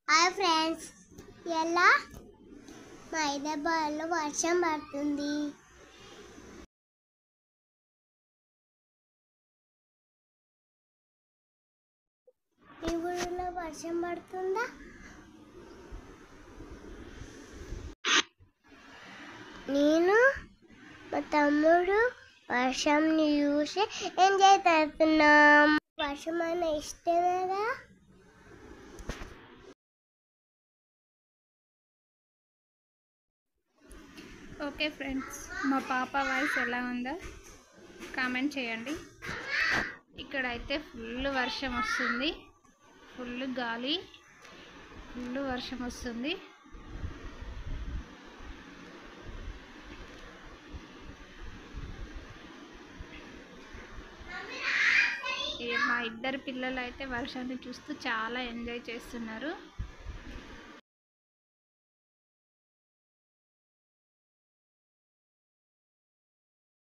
Hi friends, ఎలా మా హైదరాబాద్లో వర్షం పడుతుంది. మీ ఊరిలో వర్షం పడుతుందా? నేను మా తమ్ముడు వర్షంని చూసి ఎంజాయ్ చేస్తున్నాం. వర్షం అయినా ఇష్టమేగా. ఓకే ఫ్రెండ్స్, మా పాప వాయిస్ ఎలా ఉందో కామెంట్ చేయండి. ఇక్కడైతే ఫుల్ వర్షం వస్తుంది, ఫుల్ గాలి, ఫుల్ వర్షం వస్తుంది. మా ఇద్దరు పిల్లలు అయితే వర్షాన్ని చూస్తూ చాలా ఎంజాయ్ చేస్తున్నారు.